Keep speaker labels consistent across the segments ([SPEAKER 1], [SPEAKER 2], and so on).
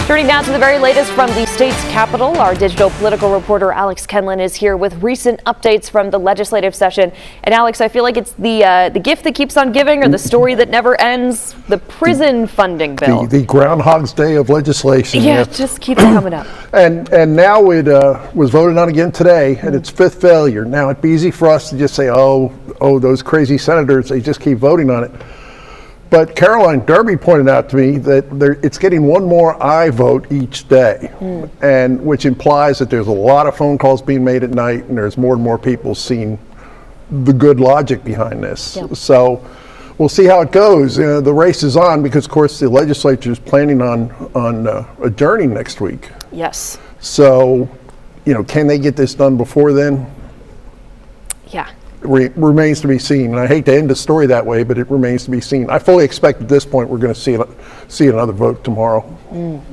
[SPEAKER 1] Turning now to the very latest from the state's capital, our digital political reporter Alex Kenlin is here with recent updates from the legislative session. And Alex, I feel like it's the gift that keeps on giving, or the story that never ends, the prison funding bill.
[SPEAKER 2] The Groundhog's Day of legislation.
[SPEAKER 1] Yeah, it just keeps coming up.
[SPEAKER 2] And now it was voted on again today, and it's fifth failure. Now, it'd be easy for us to just say, oh, those crazy senators, they just keep voting on it. But Caroline Derby pointed out to me that it's getting one more aye vote each day, and which implies that there's a lot of phone calls being made at night, and there's more and more people seeing the good logic behind this.
[SPEAKER 1] Yep.
[SPEAKER 2] So we'll see how it goes. The race is on because, of course, the legislature is planning on adjourning next week.
[SPEAKER 1] Yes.
[SPEAKER 2] So, can they get this done before then?
[SPEAKER 1] Yeah.
[SPEAKER 2] Remains to be seen, and I hate to end the story that way, but it remains to be seen. I fully expect at this point we're going to see another vote tomorrow.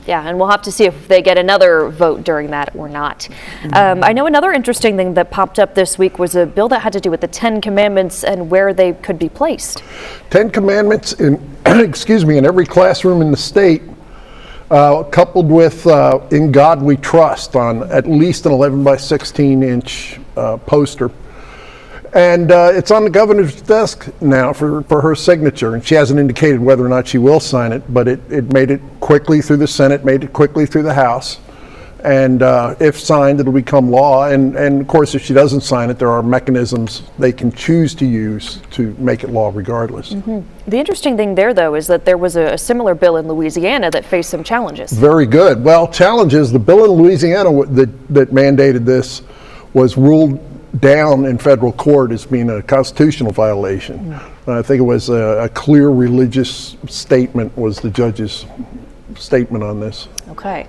[SPEAKER 1] Yeah, and we'll have to see if they get another vote during that or not. I know another interesting thing that popped up this week was a bill that had to do with the 10 Commandments and where they could be placed.
[SPEAKER 2] 10 Commandments in in every classroom in the state, coupled with "In God We Trust" on at least an 11 by 16 inch poster. And it's on the governor's desk now for her signature, and she hasn't indicated whether or not she will sign it, but it made it quickly through the Senate, made it quickly through the House, and if signed, it'll become law. And of course, if she doesn't sign it, there are mechanisms they can choose to use to make it law regardless.
[SPEAKER 1] The interesting thing there, though, is that there was a similar bill in Louisiana that faced some challenges.
[SPEAKER 2] Very good. Well, challenges. The bill in Louisiana that mandated this was ruled down in federal court as being a constitutional violation. I think it was a clear religious statement was the judge's statement on this.
[SPEAKER 1] Okay.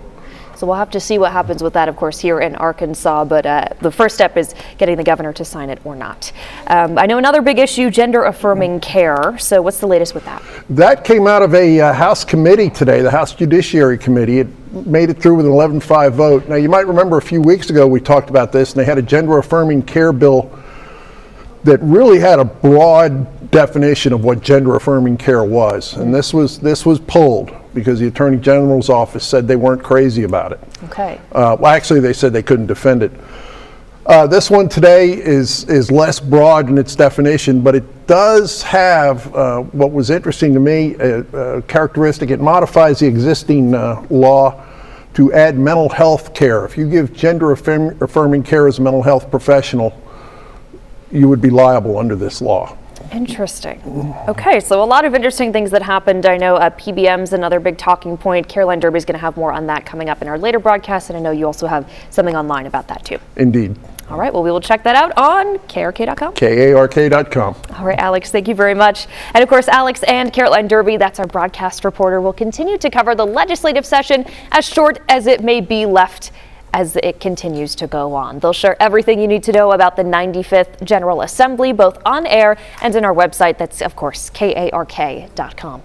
[SPEAKER 1] So we'll have to see what happens with that, of course, here in Arkansas, but the first step is getting the governor to sign it or not. I know another big issue, gender-affirming care. So what's the latest with that? That
[SPEAKER 2] came out of a House committee today, the House Judiciary Committee. It made it through with an 11-5 vote. Now, you might remember a few weeks ago we talked about this, and they had a gender-affirming care bill that really had a broad definition of what gender-affirming care was. And this was pulled because the Attorney General's office said they weren't crazy about it.
[SPEAKER 1] Okay.
[SPEAKER 2] Well, actually, they said they couldn't defend it. This one today is less broad in its definition, but it does have what was interesting to me, a characteristic. It modifies the existing law to add mental health care. If you give gender-affirming care as a mental health professional, you would be liable under this law.
[SPEAKER 1] Interesting. Okay, so a lot of interesting things that happened. I know PBM's another big talking point. Caroline Derby is going to have more on that coming up in our later broadcast, and I know you also have something online about that too.
[SPEAKER 2] Indeed.
[SPEAKER 1] All right, well, we will check that out on KARK.com.
[SPEAKER 2] KARK.com.
[SPEAKER 1] All right, Alex, thank you very much. And of course, Alex and Caroline Derby, that's our broadcast reporter, will continue to cover the legislative session, as short as it may be left as it continues to go on. They'll share everything you need to know about the 95th General Assembly, both on air and in our website. That's, of course, KARK.com.